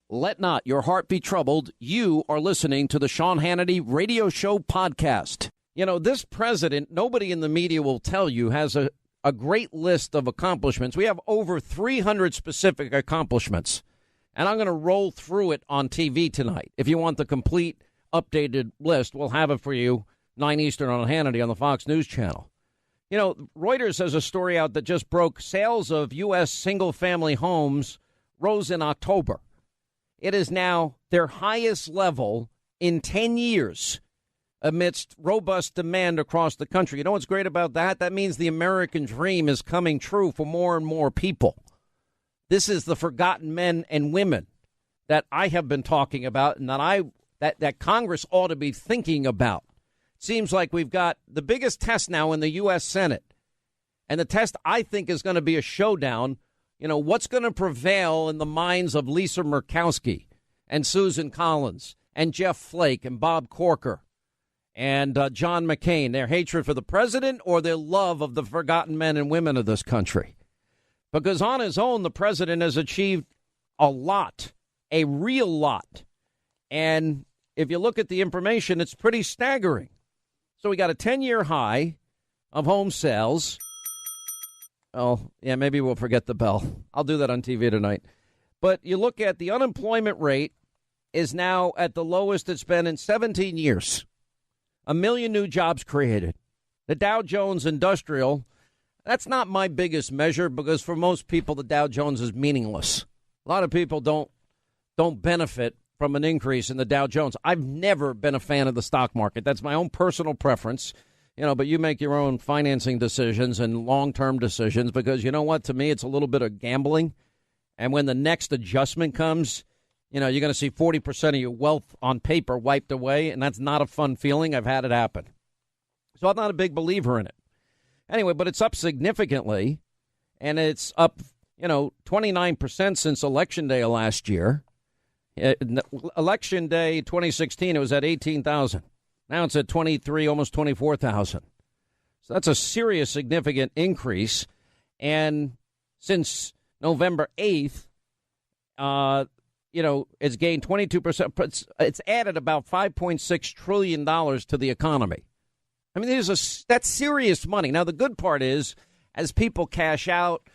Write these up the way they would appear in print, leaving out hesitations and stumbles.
Let not your heart be troubled. You are listening to the Sean Hannity Radio Show podcast. You know, this president, nobody in the media will tell you, has a great list of accomplishments. We have over 300 specific accomplishments, and I'm going to roll through it on TV tonight. If you want the complete updated list, we'll have it for you, 9 Eastern on Hannity on the Fox News Channel. You know, Reuters has a story out that just broke. Sales of U.S. single-family homes rose in October. It is now their highest level in 10 years amidst robust demand across the country. You know what's great about that? That means the American dream is coming true for more and more people. This is the forgotten men and women that I have been talking about and that Congress ought to be thinking about. It seems like we've got the biggest test now in the U.S. Senate. And the test, I think, is going to be a showdown. You know, what's going to prevail in the minds of Lisa Murkowski and Susan Collins and Jeff Flake and Bob Corker and John McCain, their hatred for the president or their love of the forgotten men and women of this country? Because on his own, the president has achieved a lot, a real lot. And if you look at the information, it's pretty staggering. So we got a 10-year high of home sales. Oh, yeah, maybe we'll forget the bell. I'll do that on TV tonight. But you look at the unemployment rate is now at the lowest it's been in 17 years. 1 million new jobs created. The Dow Jones Industrial, that's not my biggest measure because for most people, the Dow Jones is meaningless. A lot of people don't benefit from an increase in the Dow Jones. I've never been a fan of the stock market. That's my own personal preference. You know, but you make your own financing decisions and long-term decisions because, you know what, to me, it's a little bit of gambling. And when the next adjustment comes, you know, you're going to see 40% of your wealth on paper wiped away, and that's not a fun feeling. I've had it happen. So I'm not a big believer in it. Anyway, but it's up significantly, and it's up, 29% since Election Day of last year. Election Day 2016, it was at 18,000. Now it's at 23, almost 24,000. So that's a serious, significant increase. And since November 8th, it's gained 22%. It's added about $5.6 trillion to the economy. I mean, that's serious money. Now, the good part is, as people cash out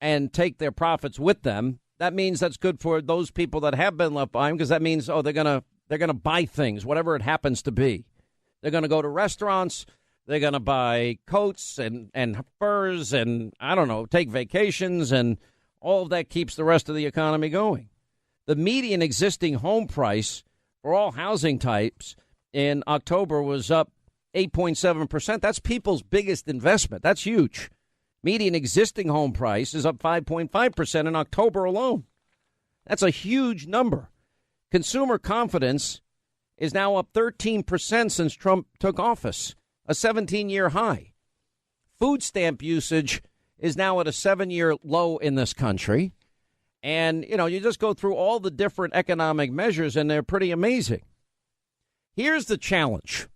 and take their profits with them, that means that's good for those people that have been left behind because that means, they're going to buy things, whatever it happens to be. They're going to go to restaurants. They're going to buy coats and furs and, take vacations. And all of that keeps the rest of the economy going. The median existing home price for all housing types in October was up 8.7%. That's people's biggest investment. That's huge. Median existing home price is up 5.5% in October alone. That's a huge number. Consumer confidence is now up 13% since Trump took office, a 17-year high. Food stamp usage is now at a 7-year low in this country. And, you just go through all the different economic measures, and they're pretty amazing. Here's the challenge.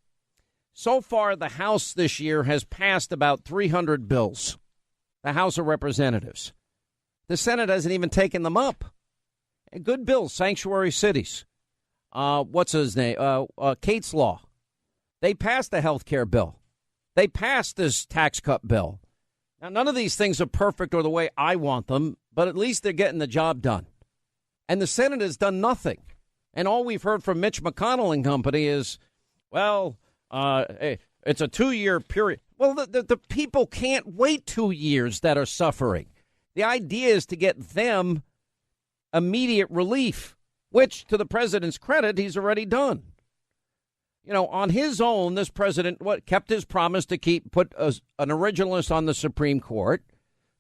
So far, the House this year has passed about 300 bills, the House of Representatives. The Senate hasn't even taken them up. Good bills, sanctuary cities. What's his name? Kate's Law. They passed the health care bill. They passed this tax cut bill. Now, none of these things are perfect or the way I want them, but at least they're getting the job done. And the Senate has done nothing. And all we've heard from Mitch McConnell and company is, it's a 2-year period. Well, the people can't wait 2 years that are suffering. The idea is to get them immediate relief, which, to the president's credit, he's already done. On his own, this president kept his promise to put an originalist on the Supreme Court.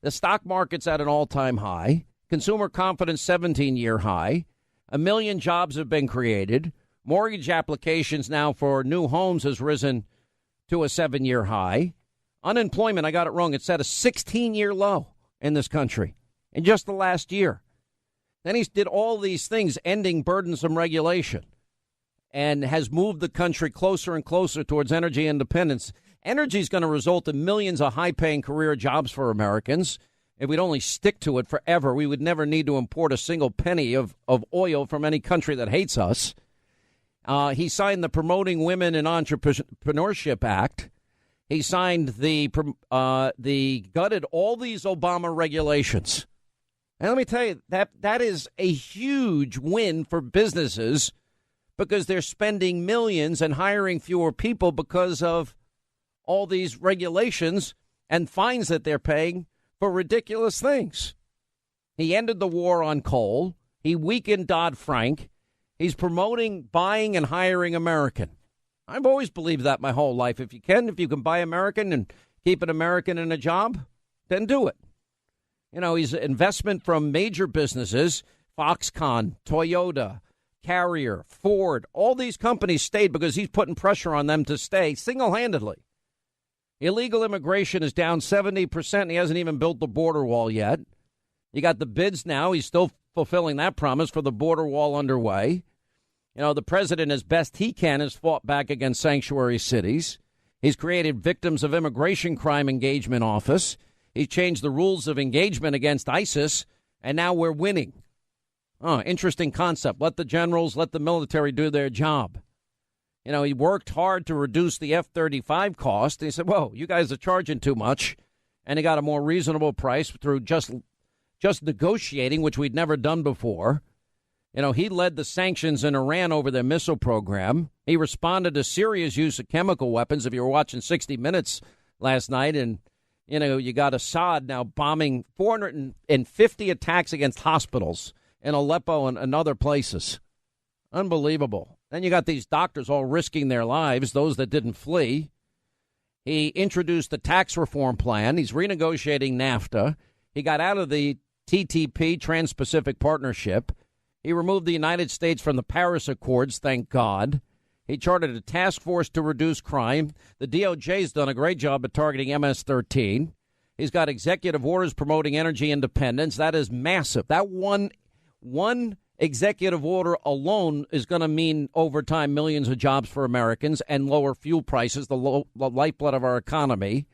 The stock market's at an all-time high. Consumer confidence, 17-year high. 1 million jobs have been created. Mortgage applications now for new homes has risen to a 7-year high. Unemployment, I got it wrong. It's at a 16-year low in this country in just the last year. Then he did all these things, ending burdensome regulation, and has moved the country closer and closer towards energy independence. Energy is going to result in millions of high-paying career jobs for Americans. if we'd only stick to it forever, we would never need to import a single penny of oil from any country that hates us. He signed the Promoting Women in Entrepreneurship Act. He signed the gutted all these Obama regulations. And let me tell you, that is a huge win for businesses because they're spending millions and hiring fewer people because of all these regulations and fines that they're paying for ridiculous things. He ended the war on coal. He weakened Dodd-Frank. He's promoting buying and hiring American. I've always believed that my whole life. If you can buy American and keep an American in a job, then do it. You know, he's investment from major businesses, Foxconn, Toyota, Carrier, Ford. All these companies stayed because he's putting pressure on them to stay single-handedly. Illegal immigration is down 70%. He hasn't even built the border wall yet. You got the bids now. He's still fulfilling that promise for the border wall underway. You know, the president, as best he can, has fought back against sanctuary cities. He's created Victims of Immigration Crime Engagement Office. He's changed the rules of engagement against ISIS, and now we're winning. Oh, interesting concept. Let the generals, let the military do their job. You know, he worked hard to reduce the F-35 cost. He said, whoa, you guys are charging too much. And he got a more reasonable price through just negotiating, which we'd never done before. You know, he led the sanctions in Iran over their missile program. He responded to Syria's use of chemical weapons. If you were watching 60 Minutes last night, and, you know, you got Assad now bombing 450 attacks against hospitals in Aleppo and other places. Unbelievable. Then you got these doctors all risking their lives, those that didn't flee. He introduced the tax reform plan. He's renegotiating NAFTA. He got out of the TTP, Trans-Pacific Partnership. He removed the United States from the Paris Accords, thank God. He chartered a task force to reduce crime. The DOJ's done a great job at targeting MS-13. He's got executive orders promoting energy independence. That is massive. That one executive order alone is going to mean over time millions of jobs for Americans and lower fuel prices, the lifeblood of our economy.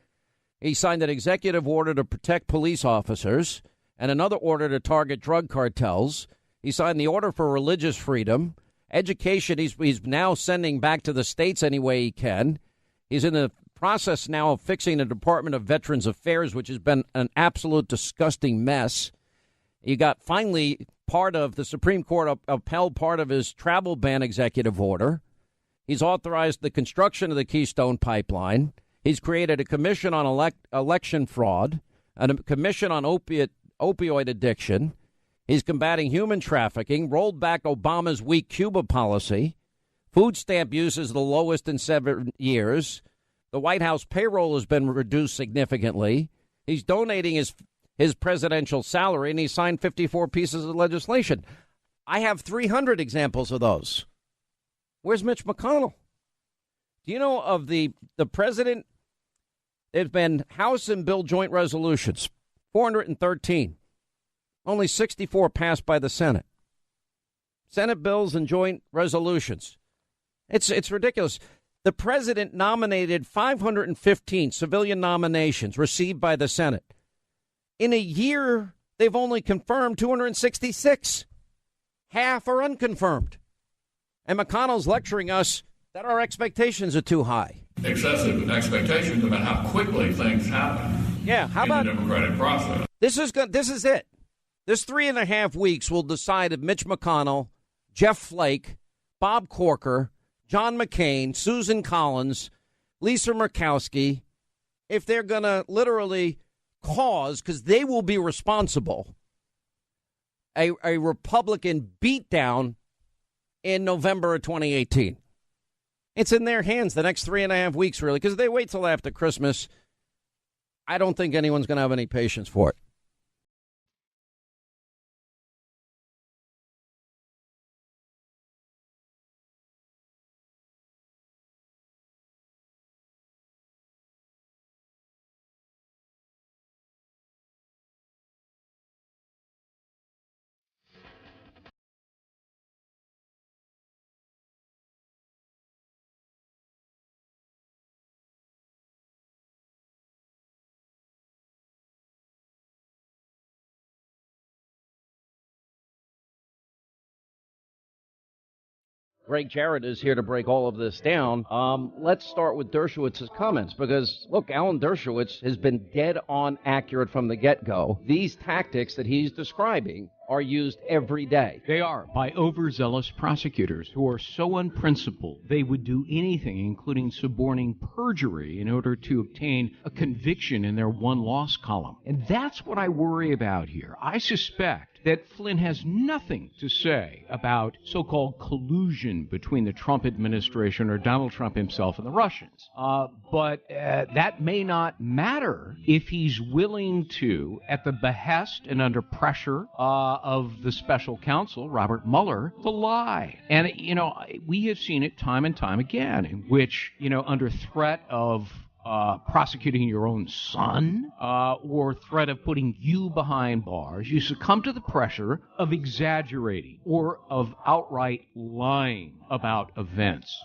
He signed an executive order to protect police officers and another order to target drug cartels. He signed the order for religious freedom. Education, he's now sending back to the states any way he can. He's in the process now of fixing the Department of Veterans Affairs, which has been an absolute disgusting mess. You got finally part of the Supreme Court upheld part of his travel ban executive order. He's authorized the construction of the Keystone Pipeline. He's created a commission on election fraud and a commission on opioid addiction. He's combating human trafficking, rolled back Obama's weak Cuba policy. Food stamp use is the lowest in 7 years. The White House payroll has been reduced significantly. He's donating his presidential salary, and he signed 54 pieces of legislation. I have 300 examples of those. Where's Mitch McConnell? Do you know of the president? There's been House and Bill joint resolutions, 413. Only 64 passed by the Senate. Senate bills and joint resolutions. It's ridiculous. The president nominated 515 civilian nominations received by the Senate. In a year, they've only confirmed 266. Half are unconfirmed. And McConnell's lecturing us that our expectations are too high. Excessive expectations about how quickly things happen. Yeah, how about the democratic process? This is it. This 3.5 weeks will decide if Mitch McConnell, Jeff Flake, Bob Corker, John McCain, Susan Collins, Lisa Murkowski, if they're going to literally cause, because they will be responsible, a Republican beatdown in November of 2018. It's in their hands the next 3.5 weeks, really, because if they wait till after Christmas, I don't think anyone's going to have any patience for it. Greg Jarrett is here to break all of this down. Let's start with Dershowitz's comments because, look, Alan Dershowitz has been dead on accurate from the get-go. These tactics that he's describing are used every day. They are by overzealous prosecutors who are so unprincipled they would do anything, including suborning perjury, in order to obtain a conviction in their one-loss column. And that's what I worry about here. I suspect that Flynn has nothing to say about so-called collusion between the Trump administration or Donald Trump himself and the Russians. But that may not matter if he's willing to, at the behest and under pressure of the special counsel, Robert Mueller, to lie. And, we have seen it time and time again in which, under threat of prosecuting your own son or threat of putting you behind bars, you succumb to the pressure of exaggerating or of outright lying about events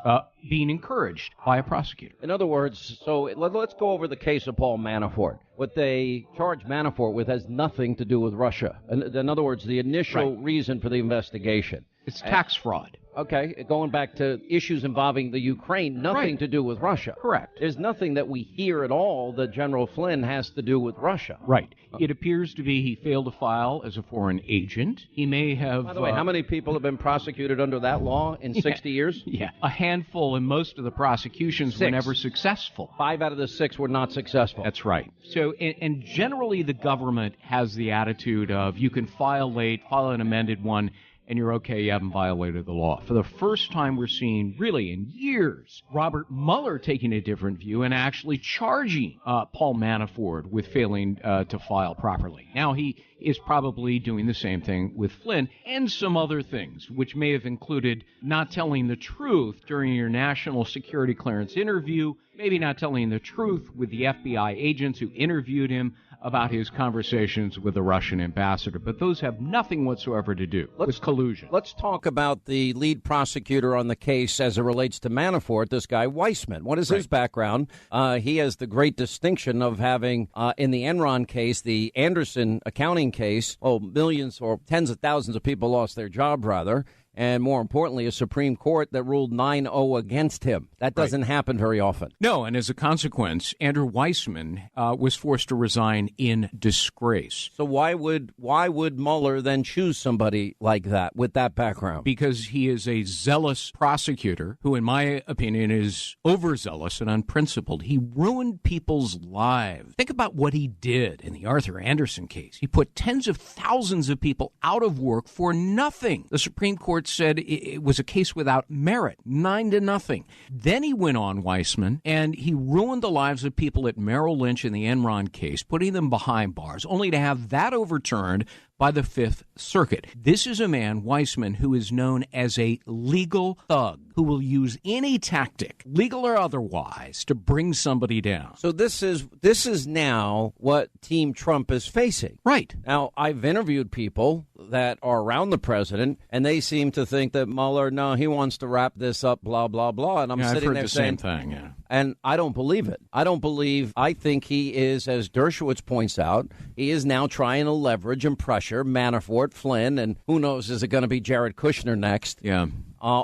being encouraged by a prosecutor. In other words, so let's go over the case of Paul Manafort. What they charge Manafort with has nothing to do with Russia. In other words, the initial reason for the investigation. It's tax fraud. Okay, going back to issues involving the Ukraine, nothing to do with Russia. Correct. There's nothing that we hear at all that General Flynn has to do with Russia. Right. It appears to be he failed to file as a foreign agent. He may have... By the way, how many people have been prosecuted under that law in 60 years? Yeah, a handful, and most of the prosecutions were never successful. 5 out of the 6 were not successful. That's right. So, and generally the government has the attitude of you can file late, file an amended one, and you're okay, you haven't violated the law. For the first time we're seeing, really in years, Robert Mueller taking a different view and actually charging Paul Manafort with failing to file properly. Now he is probably doing the same thing with Flynn and some other things, which may have included not telling the truth during your national security clearance interview, maybe not telling the truth with the FBI agents who interviewed him about his conversations with the Russian ambassador. But those have nothing whatsoever to do with collusion. Let's talk about the lead prosecutor on the case as it relates to Manafort, this guy Weissman. What is his background? He has the great distinction of having, in the Enron case, the Anderson accounting case, millions or tens of thousands of people lost their job, rather. And more importantly, a Supreme Court that ruled 9-0 against him. That doesn't happen very often. No, and as a consequence, Andrew Weissman was forced to resign in disgrace. So why would Mueller then choose somebody like that with that background? Because he is a zealous prosecutor who, in my opinion, is overzealous and unprincipled. He ruined people's lives. Think about what he did in the Arthur Anderson case. He put tens of thousands of people out of work for nothing. The Supreme Court said it was a case without merit, 9-0. Then he went on, Weissman, and he ruined the lives of people at Merrill Lynch in the Enron case, putting them behind bars, only to have that overturned by the Fifth Circuit. This is a man, Weissman, who is known as a legal thug, who will use any tactic, legal or otherwise, to bring somebody down. So this is now what Team Trump is facing. Right. Now, I've interviewed people that are around the president, and they seem to think that Mueller, no, he wants to wrap this up, blah, blah, blah. And I'm sitting there saying, I've heard the same thing, yeah. And I don't believe it. I think he is, as Dershowitz points out, he is now trying to leverage and pressure Manafort, Flynn, and who knows, is it going to be Jared Kushner next? Yeah.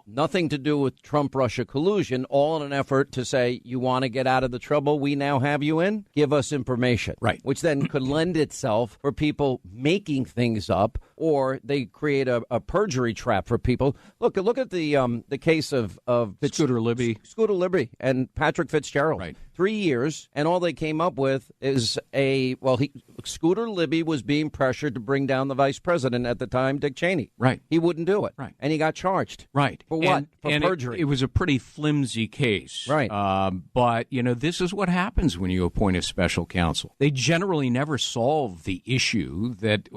Nothing to do with Trump-Russia collusion, all in an effort to say, you want to get out of the trouble we now have you in? Give us information. Right. Which then could lend itself for people making things up, or they create a perjury trap for people. Look at the case of Scooter Libby and Patrick Fitzgerald. Right. 3 years, and all they came up with is Scooter Libby was being pressured to bring down the vice president at the time, Dick Cheney. Right. He wouldn't do it. Right. And he got charged. Right. For what? For and perjury. It was a pretty flimsy case. Right. But, this is what happens when you appoint a special counsel. They generally never solve the issue that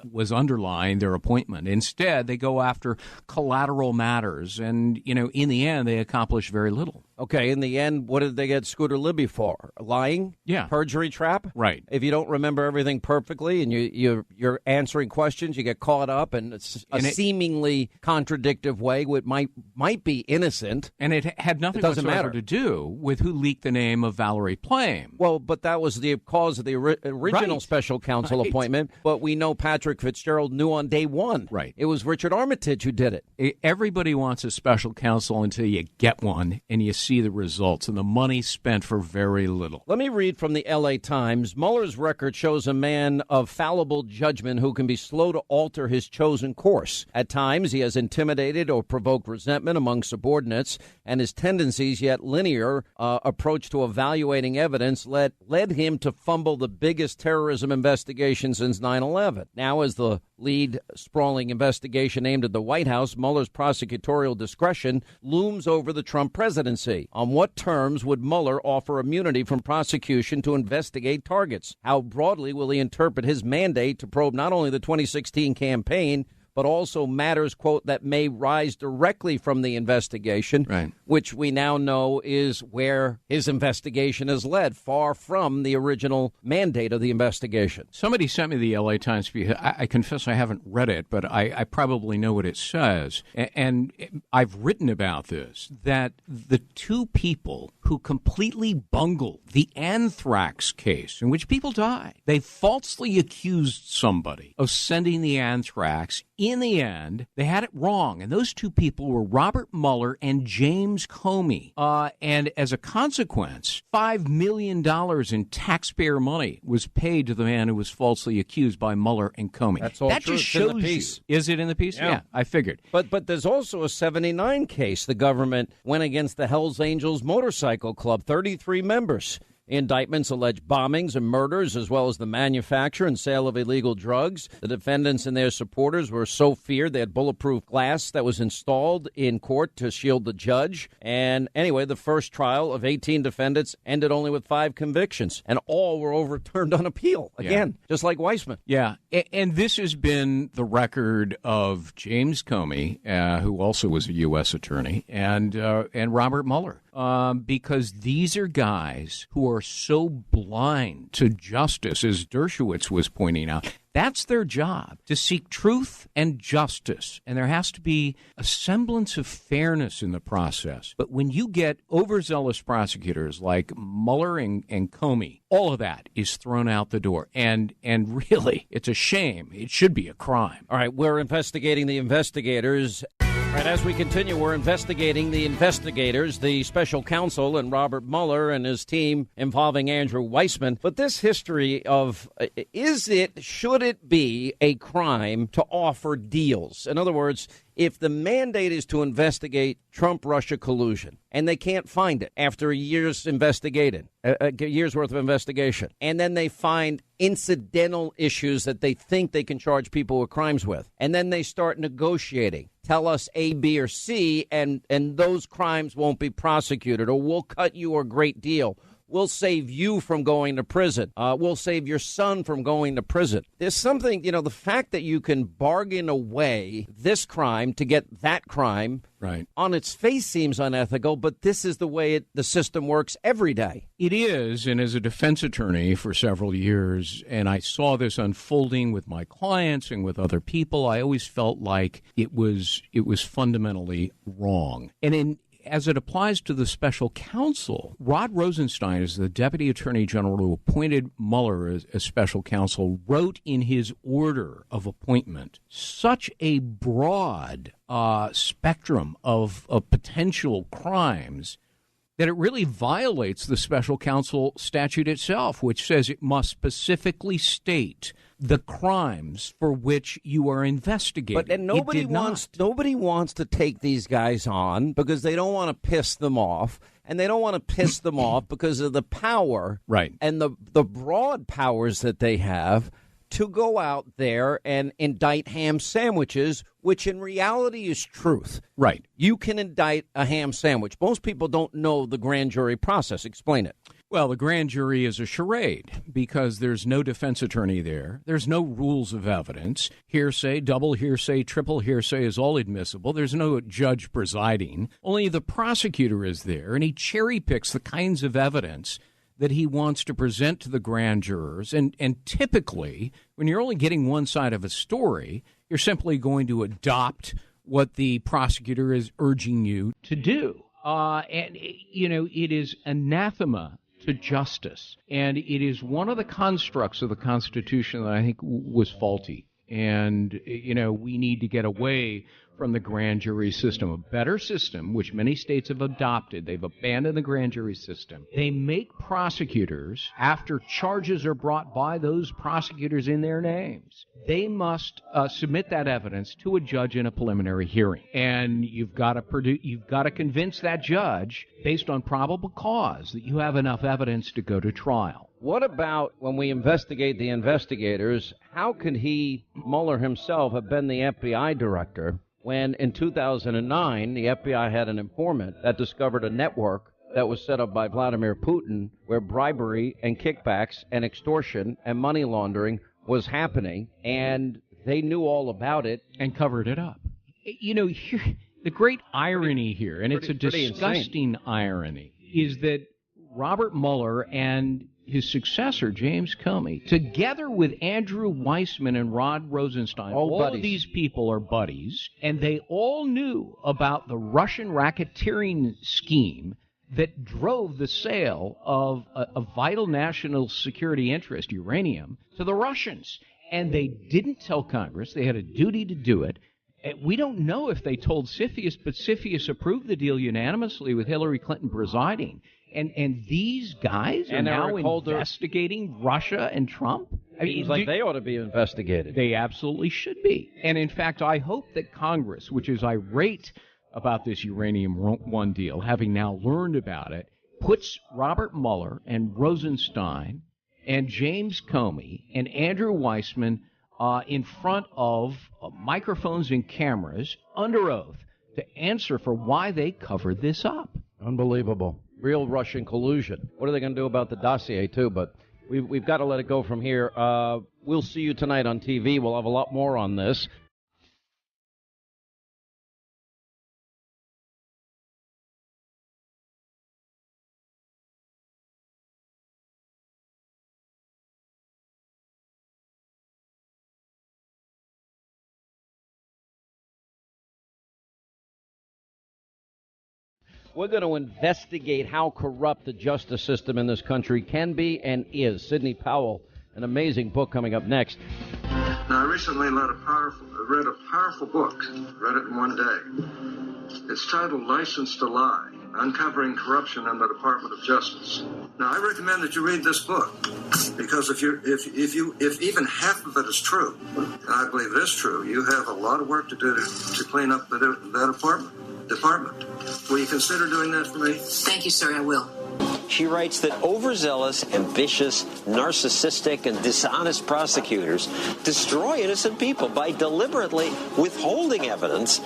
was underlying their appointment. Instead, they go after collateral matters. And, in the end, they accomplish very little. Okay, in the end, what did they get Scooter Libby for? Lying? Yeah. Perjury trap? Right. If you don't remember everything perfectly and you're answering questions, you get caught up, and it's a seemingly contradictive way, which might be innocent. And it had nothing whatsoever to do with who leaked the name of Valerie Plame. Well, but that was the cause of the original special counsel appointment. But we know Patrick Fitzgerald knew on day one. Right. It was Richard Armitage who did it. Everybody wants a special counsel until you get one and you see the results and the money spent for very little. Let me read from the L.A. Times. Mueller's record shows a man of fallible judgment who can be slow to alter his chosen course. At times, he has intimidated or provoked resentment among subordinates, and his tendencies, yet linear approach to evaluating evidence led him to fumble the biggest terrorism investigation since 9/11. Now, as the lead sprawling investigation aimed at the White House, Mueller's prosecutorial discretion looms over the Trump presidency. On what terms would Mueller offer immunity from prosecution to investigate targets? How broadly will he interpret his mandate to probe not only the 2016 campaign, but also matters, quote, that may rise directly from the investigation, right, which we now know is where his investigation has led, far from the original mandate of the investigation. Somebody sent me the L.A. Times. I confess I haven't read it, but I probably know what it says. And I've written about this, that the two people who completely bungled the anthrax case in which people died, they falsely accused somebody of sending the anthrax. In the end, they had it wrong, and those two people were Robert Mueller and James Comey. And as a consequence, $5 million in taxpayer money was paid to the man who was falsely accused by Mueller and Comey. That's all that true. Just shows in the piece. Is it in the piece? Yeah, I figured. But there's also a 79 case. The government went against the Hells Angels Motorcycle Club, 33 members. Indictments allege bombings and murders, as well as the manufacture and sale of illegal drugs. The defendants and their supporters were so feared they had bulletproof glass that was installed in court to shield the judge. And anyway, the first trial of 18 defendants ended only with 5 convictions, and all were overturned on appeal. Again, just like Weissman. Yeah, and this has been the record of James Comey, who also was a U.S. attorney, and Robert Mueller. Because these are guys who are so blind to justice, as Dershowitz was pointing out. That's their job, to seek truth and justice. And there has to be a semblance of fairness in the process. But when you get overzealous prosecutors like Mueller and Comey, all of that is thrown out the door. And really, it's a shame. It should be a crime. All right, we're investigating the investigators. All right, as we continue, we're investigating the investigators, the special counsel and Robert Mueller and his team involving Andrew Weissman. But this history of, should it be a crime to offer deals? In other words, if the mandate is to investigate Trump-Russia collusion, and they can't find it after a year's worth of investigation, and then they find incidental issues that they think they can charge people with crimes with, and then they start negotiating, tell us A, B, or C, and those crimes won't be prosecuted, or we'll cut you a great deal. We'll save you from going to prison. We'll save your son from going to prison. There's something, the fact that you can bargain away this crime to get that crime, right, on its face seems unethical, but this is the way the system works every day. It is, and as a defense attorney for several years, and I saw this unfolding with my clients and with other people, I always felt like it was fundamentally wrong. And as it applies to the special counsel, Rod Rosenstein, as the deputy attorney general who appointed Mueller as special counsel, wrote in his order of appointment such a broad spectrum of potential crimes that it really violates the special counsel statute itself, which says it must specifically state the crimes for which you are investigating. But then nobody wants to take these guys on because they don't want to piss them off, and they don't want to piss them off because of the power, right, and the broad powers that they have to go out there and indict ham sandwiches, which in reality is truth. Right. You can indict a ham sandwich. Most people don't know the grand jury process. Explain it. Well, the grand jury is a charade because there's no defense attorney there. There's no rules of evidence. Hearsay, double hearsay, triple hearsay is all admissible. There's no judge presiding. Only the prosecutor is there, and he cherry picks the kinds of evidence that he wants to present to the grand jurors. And typically, when you're only getting one side of a story, you're simply going to adopt what the prosecutor is urging you to do. It is anathema to justice. And it is one of the constructs of the Constitution that I think was faulty. And, we need to get away from the grand jury system, a better system, which many states have adopted. They've abandoned the grand jury system. They make prosecutors, after charges are brought by those prosecutors in their names, they must submit that evidence to a judge in a preliminary hearing. And you've got to convince that judge, based on probable cause, that you have enough evidence to go to trial. What about when we investigate the investigators? How could Mueller himself, have been the FBI director when in 2009 the FBI had an informant that discovered a network that was set up by Vladimir Putin where bribery and kickbacks and extortion and money laundering was happening, and they knew all about it and covered it up? The great irony here, and it's a disgusting irony, is that Robert Mueller and his successor, James Comey, together with Andrew Weissman and Rod Rosenstein, all of these people are buddies, and they all knew about the Russian racketeering scheme that drove the sale of a vital national security interest, uranium, to the Russians. And they didn't tell Congress. They had a duty to do it. We don't know if they told CFIUS, but CFIUS approved the deal unanimously with Hillary Clinton presiding. And these guys are now investigating Russia and Trump? They ought to be investigated. They absolutely should be. And, in fact, I hope that Congress, which is irate about this Uranium One deal, having now learned about it, puts Robert Mueller and Rosenstein and James Comey and Andrew Weissman in front of microphones and cameras under oath to answer for why they covered this up. Unbelievable. Real Russian collusion. What are they going to do about the dossier, too? But we've got to let it go from here. We'll see you tonight on TV. We'll have a lot more on this. We're going to investigate how corrupt the justice system in this country can be and is. Sidney Powell, an amazing book coming up next. Now, I recently read a powerful book, read it in one day. It's titled License to Lie, Uncovering Corruption in the Department of Justice. Now, I recommend that you read this book, because if even half of it is true, and I believe it is true, you have a lot of work to do to clean up that department. Will you consider doing that for me? Thank you, sir. I will. She writes that overzealous, ambitious, narcissistic, and dishonest prosecutors destroy innocent people by deliberately withholding evidence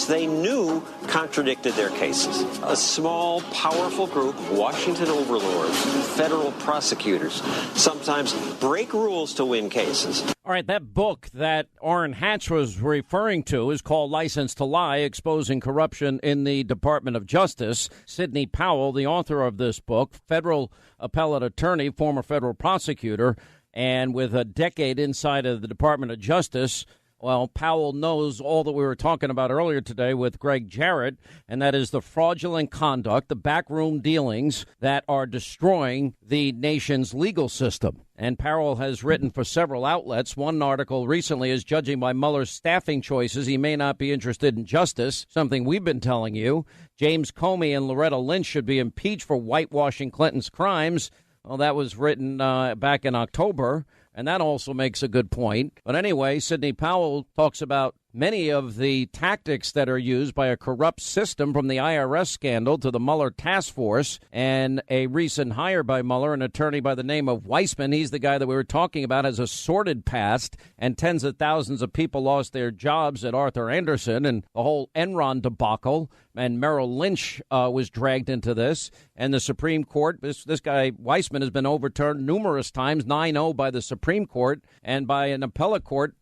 they knew contradicted their cases. A small, powerful group of Washington overlords, federal prosecutors, sometimes break rules to win cases. All right, that book that Orrin Hatch was referring to is called License to Lie, Exposing Corruption in the Department of Justice. Sidney Powell, the author of this book, federal appellate attorney, former federal prosecutor, and with a decade inside of the Department of Justice. Well, Powell knows all that we were talking about earlier today with Greg Jarrett, and that is the fraudulent conduct, the backroom dealings that are destroying the nation's legal system. And Powell has written for several outlets. One article recently is, judging by Mueller's staffing choices, he may not be interested in justice, something we've been telling you. James Comey and Loretta Lynch should be impeached for whitewashing Clinton's crimes. Well, that was written back in October. And that also makes a good point. But anyway, Sidney Powell talks about many of the tactics that are used by a corrupt system, from the IRS scandal to the Mueller task force, and a recent hire by Mueller, an attorney by the name of Weissman. He's the guy that we were talking about, has a sordid past, and tens of thousands of people lost their jobs at Arthur Andersen, and the whole Enron debacle, and Merrill Lynch was dragged into this. And the Supreme Court, this guy Weissman has been overturned numerous times, 9-0 by the Supreme Court and by an appellate court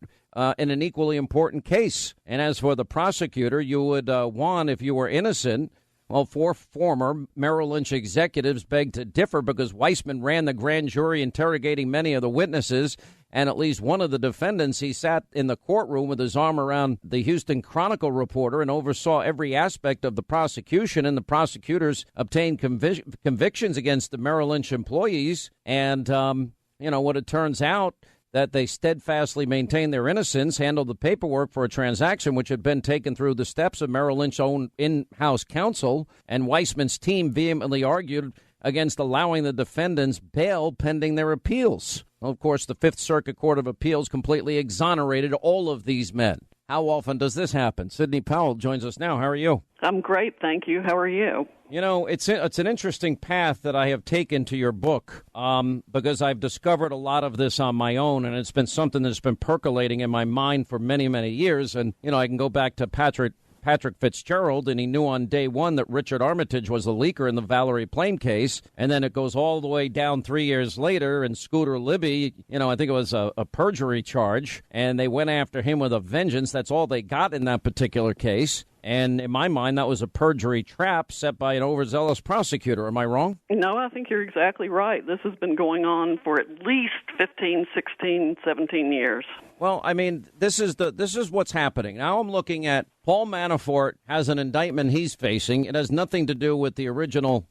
in an equally important case. And as for the prosecutor, you would want, if you were innocent. Well, 4 former Merrill Lynch executives begged to differ because Weissman ran the grand jury interrogating many of the witnesses. And at least one of the defendants, he sat in the courtroom with his arm around the Houston Chronicle reporter and oversaw every aspect of the prosecution. And the prosecutors obtained convictions against the Merrill Lynch employees. And, what it turns out, that they steadfastly maintained their innocence, handled the paperwork for a transaction which had been taken through the steps of Merrill Lynch's own in-house counsel. And Weissman's team vehemently argued against allowing the defendants bail pending their appeals. Well, of course, the Fifth Circuit Court of Appeals completely exonerated all of these men. How often does this happen? Sidney Powell joins us now. How are you? I'm great, thank you. How are you? You know, it's an interesting path that I have taken to your book because I've discovered a lot of this on my own, and it's been something that's been percolating in my mind for many, many years. And, I can go back to Patrick Fitzgerald, and he knew on day one that Richard Armitage was a leaker in the Valerie Plame case. And then it goes all the way down 3 years later, and Scooter Libby, I think it was a perjury charge, and they went after him with a vengeance. That's all they got in that particular case. And in my mind, that was a perjury trap set by an overzealous prosecutor. Am I wrong? No, I think you're exactly right. This has been going on for at least 15, 16, 17 years. Well, I mean, this is what's happening. Now I'm looking at Paul Manafort has an indictment he's facing. It has nothing to do with the original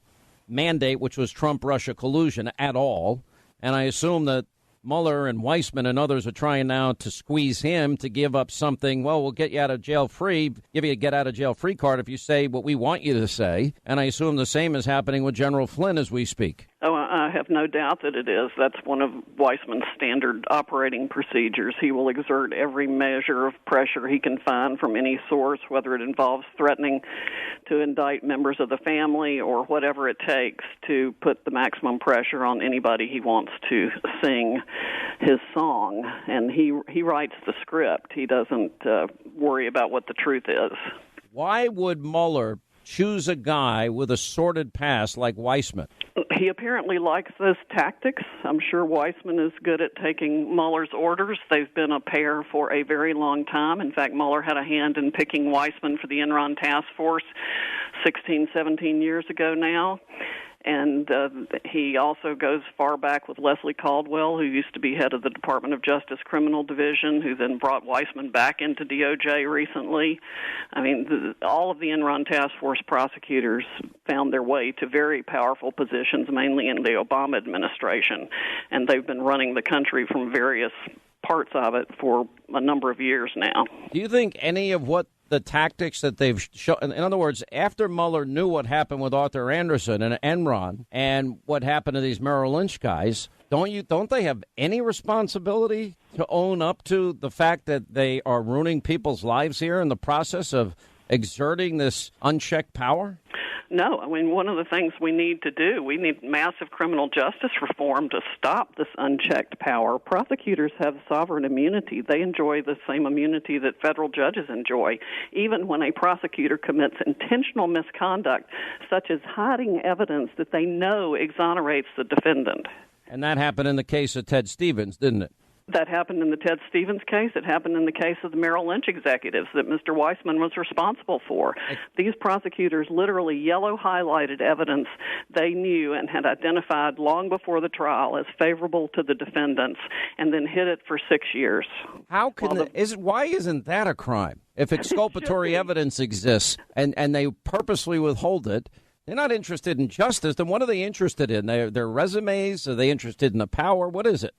mandate, which was Trump-Russia collusion at all. And I assume that Mueller and Weissman and others are trying now to squeeze him to give up something. Well, we'll get you out of jail free, give you a get out of jail free card if you say what we want you to say. And I assume the same is happening with General Flynn as we speak. Oh, I have no doubt that it is. That's one of Weissman's standard operating procedures. He will exert every measure of pressure he can find from any source, whether it involves threatening to indict members of the family or whatever it takes to put the maximum pressure on anybody he wants to sing his song. And he writes the script. He doesn't worry about what the truth is. Why would Mueller choose a guy with a sordid past like Weissman? He apparently likes those tactics. I'm sure Weissman is good at taking Mueller's orders. They've been a pair for a very long time. In fact, Mueller had a hand in picking Weissman for the Enron task force 16, 17 years ago now. And he also goes far back with Leslie Caldwell, who used to be head of the Department of Justice Criminal Division, who then brought Weissman back into DOJ recently. I mean, all of the Enron task force prosecutors found their way to very powerful positions, mainly in the Obama administration, and they've been running the country from various parts of it for a number of years now. Do you think any of what the tactics that they've shown, in other words, after Mueller knew what happened with Arthur Andersen and Enron and what happened to these Merrill Lynch guys, don't they have any responsibility to own up to the fact that they are ruining people's lives here in the process of exerting this unchecked power? No, I mean, one of the things we need to do, we need massive criminal justice reform to stop this unchecked power. Prosecutors have sovereign immunity. They enjoy the same immunity that federal judges enjoy, even when a prosecutor commits intentional misconduct, such as hiding evidence that they know exonerates the defendant. And that happened in the case of Ted Stevens, didn't it? That happened in the Ted Stevens case. It happened in the case of the Merrill Lynch executives that Mr. Weissman was responsible for. These prosecutors literally yellow highlighted evidence they knew and had identified long before the trial as favorable to the defendants and then hid it for 6 years. How can why isn't that a crime? If exculpatory evidence exists and they purposely withhold it, they're not interested in justice, then what are they interested in? Their resumes? Are they interested in the power? What is it?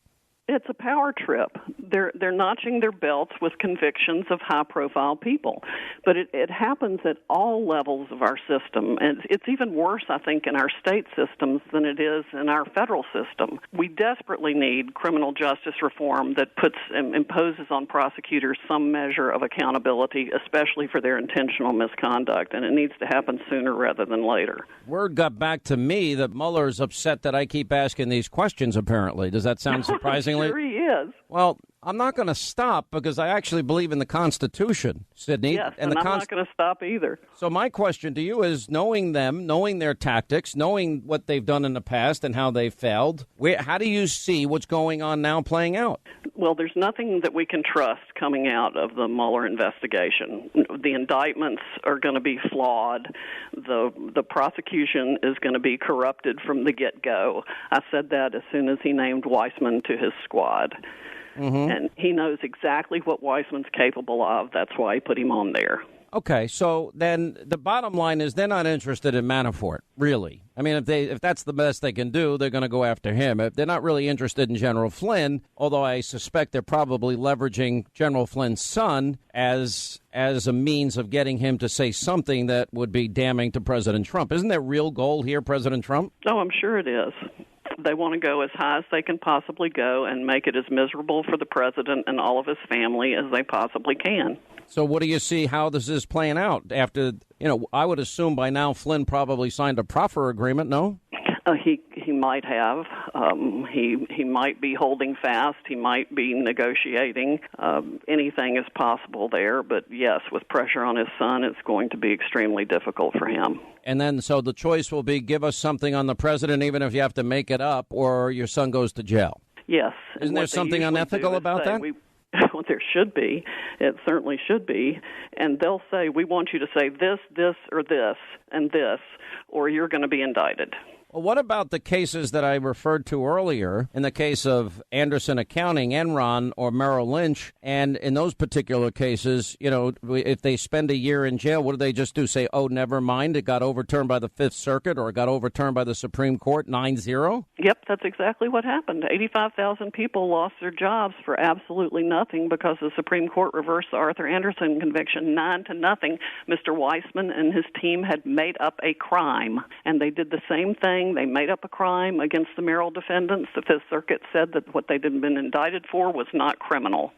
It's a power trip. They're notching their belts with convictions of high-profile people. But it happens at all levels of our system. And it's even worse, I think, in our state systems than it is in our federal system. We desperately need criminal justice reform that imposes on prosecutors some measure of accountability, especially for their intentional misconduct. And it needs to happen sooner rather than later. Word got back to me that Mueller's upset that I keep asking these questions, apparently. Does that sound surprising? Sure he is. Well, I'm not going to stop because I actually believe in the Constitution, Sydney. Yes, and I'm not going to stop either. So my question to you is, knowing them, knowing their tactics, knowing what they've done in the past and how they failed, how do you see what's going on now playing out? Well, there's nothing that we can trust coming out of the Mueller investigation. The indictments are going to be flawed. The prosecution is going to be corrupted from the get-go. I said that as soon as he named Weissman to his squad. Mm-hmm. And he knows exactly what Weissman's capable of. That's why he put him on there. Okay, so then the bottom line is they're not interested in Manafort, really. I mean, if that's the best they can do, they're going to go after him. If they're not really interested in General Flynn, although I suspect they're probably leveraging General Flynn's son as a means of getting him to say something that would be damning to President Trump. Isn't their real goal here, President Trump? Oh, I'm sure it is. They want to go as high as they can possibly go and make it as miserable for the president and all of his family as they possibly can. So what do you see how this is playing out? After, I would assume by now Flynn probably signed a proffer agreement, no? He might have. He might be holding fast. He might be negotiating. Anything is possible there. But, yes, with pressure on his son, it's going to be extremely difficult for him. And then so the choice will be give us something on the president, even if you have to make it up, or your son goes to jail. Yes. Isn't there something unethical about that? Well, there should be. It certainly should be. And they'll say, we want you to say this, or this, and this, or you're going to be indicted. Well, what about the cases that I referred to earlier, in the case of Anderson Accounting, Enron, or Merrill Lynch? And in those particular cases, if they spend a year in jail, what do they just do? Say, oh, never mind, it got overturned by the Fifth Circuit or it got overturned by the Supreme Court 9-0? Yep, that's exactly what happened. 85,000 people lost their jobs for absolutely nothing because the Supreme Court reversed the Arthur Anderson conviction 9-0. Mr. Weissman and his team had made up a crime, and they did the same thing. They made up a crime against the Merrill defendants. The Fifth Circuit said that what they'd been indicted for was not criminal.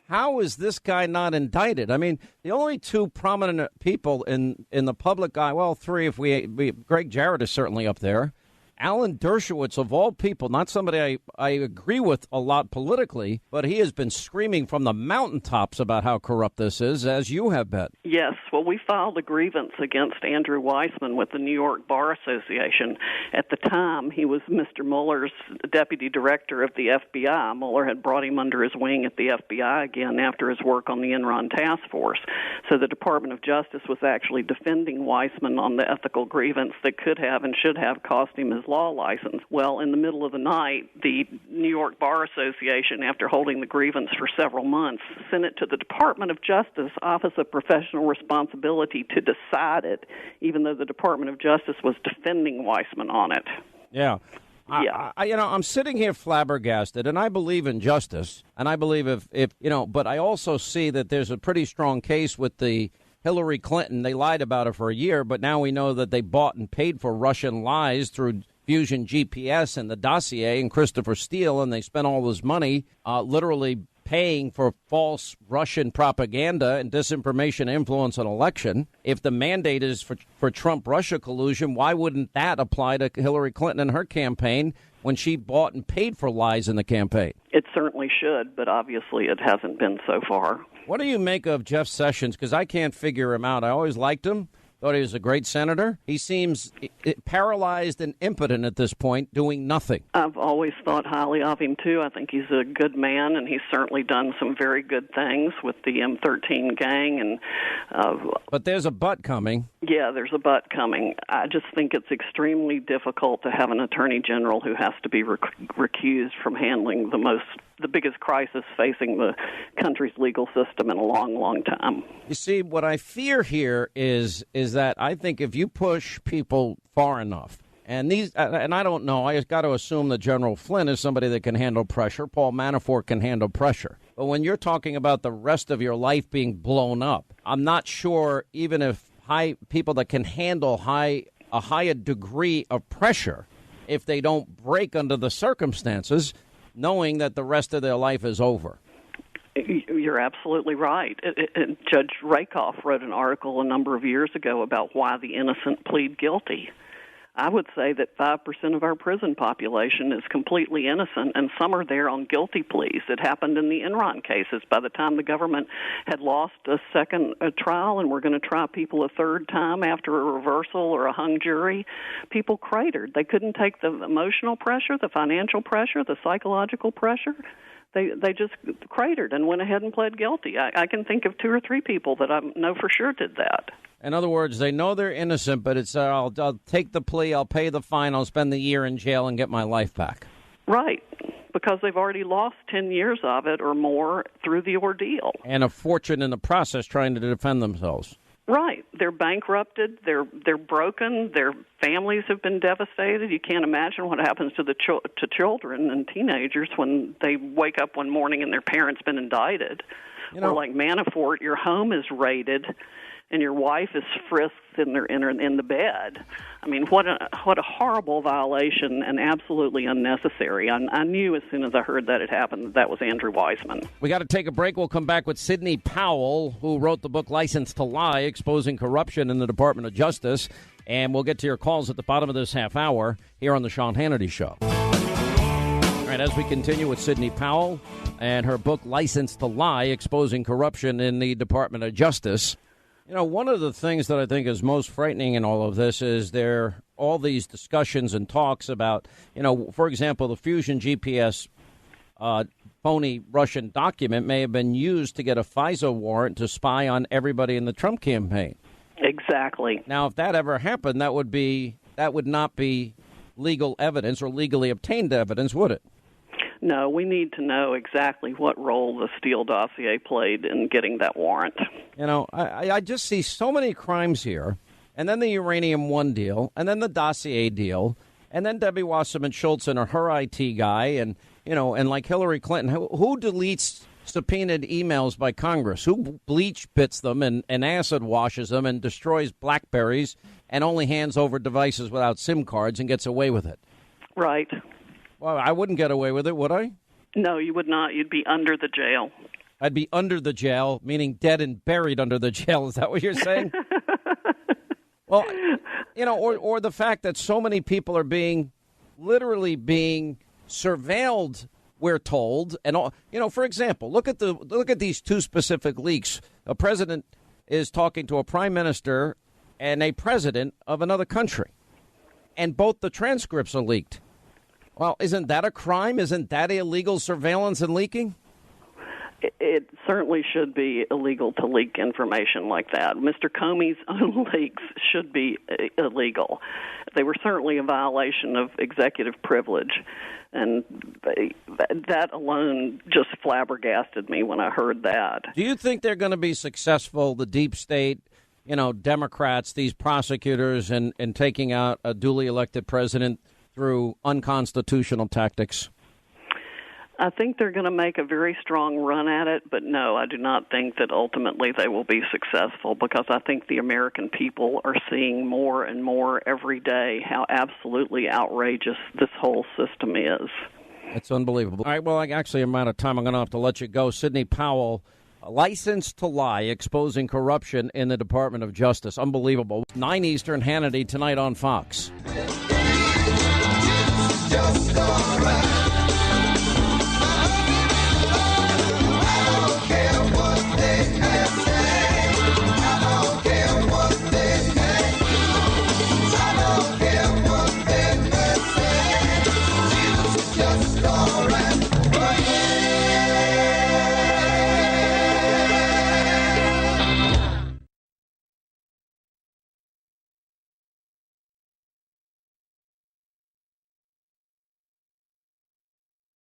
How is this guy not indicted? I mean, the only two prominent people in the public eye, well, three if we Greg Jarrett is certainly up there. Alan Dershowitz, of all people, not somebody I agree with a lot politically, but he has been screaming from the mountaintops about how corrupt this is, as you have been. Yes. Well, we filed a grievance against Andrew Weissman with the New York Bar Association. At the time, he was Mr. Mueller's deputy director of the FBI. Mueller had brought him under his wing at the FBI again after his work on the Enron task force. So the Department of Justice was actually defending Weissman on the ethical grievance that could have and should have cost him his law license. Well, in the middle of the night, the New York Bar Association, after holding the grievance for several months, sent it to the Department of Justice Office of Professional Responsibility to decide it, even though the Department of Justice was defending Weissman on it. Yeah. Yeah. I'm sitting here flabbergasted, and I believe in justice, and I believe but I also see that there's a pretty strong case with the Hillary Clinton. They lied about her for a year, but now we know that they bought and paid for Russian lies through Fusion GPS and the dossier and Christopher Steele, and they spent all this money literally paying for false Russian propaganda and disinformation to influence an election. If the mandate is for Trump-Russia collusion, why wouldn't that apply to Hillary Clinton and her campaign when she bought and paid for lies in the campaign? It certainly should, but obviously it hasn't been so far. What do you make of Jeff Sessions? Because I can't figure him out. I always liked him. Thought he was a great senator. He seems paralyzed and impotent at this point, doing nothing. I've always thought highly of him, too. I think he's a good man, and he's certainly done some very good things with the M13 gang. But there's a but coming. Yeah, there's a but coming. I just think it's extremely difficult to have an attorney general who has to be recused from handling the biggest crisis facing the country's legal system in a long, long time. You see, what I fear here is that I think if you push people far enough And I don't know. I got to assume that General Flynn is somebody that can handle pressure. Paul Manafort can handle pressure. But when you're talking about the rest of your life being blown up, I'm not sure even if people that can handle a higher degree of pressure, if they don't break under the circumstances, knowing that the rest of their life is over. You're absolutely right. Judge Rakoff wrote an article a number of years ago about why the innocent plead guilty. I would say that 5% of our prison population is completely innocent, and some are there on guilty pleas. It happened in the Enron cases. By the time the government had lost a second trial and were going to try people a third time after a reversal or a hung jury, people cratered. They couldn't take the emotional pressure, the financial pressure, the psychological pressure. They just cratered and went ahead and pled guilty. I can think of 2 or 3 people that I know for sure did that. In other words, they know they're innocent, but it's I'll take the plea, I'll pay the fine, I'll spend the year in jail and get my life back. Right, because they've already lost 10 years of it or more through the ordeal. And a fortune in the process trying to defend themselves. Right. They're bankrupted. They're broken. Their families have been devastated. You can't imagine what happens to to children and teenagers when they wake up one morning and their parents been indicted. Or like Manafort, your home is raided and your wife is frisked in the bed. I mean, what a horrible violation and absolutely unnecessary. I knew as soon as I heard that it happened that was Andrew Weissman. We got to take a break. We'll come back with Sidney Powell, who wrote the book License to Lie, Exposing Corruption in the Department of Justice. And we'll get to your calls at the bottom of this half hour here on the Sean Hannity Show. All right, as we continue with Sidney Powell and her book License to Lie, Exposing Corruption in the Department of Justice. You know, one of the things that I think is most frightening in all of this is all these discussions and talks about, for example, the Fusion GPS phony Russian document may have been used to get a FISA warrant to spy on everybody in the Trump campaign. Exactly. Now, if that ever happened, that would not be legal evidence or legally obtained evidence, would it? No, we need to know exactly what role the Steele dossier played in getting that warrant. I just see so many crimes here, and then the Uranium One deal, and then the dossier deal, and then Debbie Wasserman Schultz and her IT guy, and like Hillary Clinton. Who deletes subpoenaed emails by Congress? Who bleach bits them and acid washes them and destroys BlackBerries and only hands over devices without SIM cards and gets away with it? Right. Well, I wouldn't get away with it, would I? No, you would not. You'd be under the jail. I'd be under the jail, meaning dead and buried under the jail. Is that what you're saying? Well, or the fact that so many people are literally being surveilled, we're told. And, for example, look at these 2 specific leaks. A president is talking to a prime minister and a president of another country. And both the transcripts are leaked. Well, isn't that a crime? Isn't that illegal surveillance and leaking? It certainly should be illegal to leak information like that. Mr. Comey's own leaks should be illegal. They were certainly a violation of executive privilege, and that alone just flabbergasted me when I heard that. Do you think they're going to be successful, the deep state, Democrats, these prosecutors, and taking out a duly elected president through unconstitutional tactics? I think they're going to make a very strong run at it, but no, I do not think that ultimately they will be successful, because I think the American people are seeing more and more every day how absolutely outrageous this whole system is. It's unbelievable. All right, well, actually, I'm out of time. I'm going to have to let you go. Sidney Powell, License to Lie, Exposing Corruption in the Department of Justice. Unbelievable. 9 Eastern, Hannity, tonight on Fox. Just all right.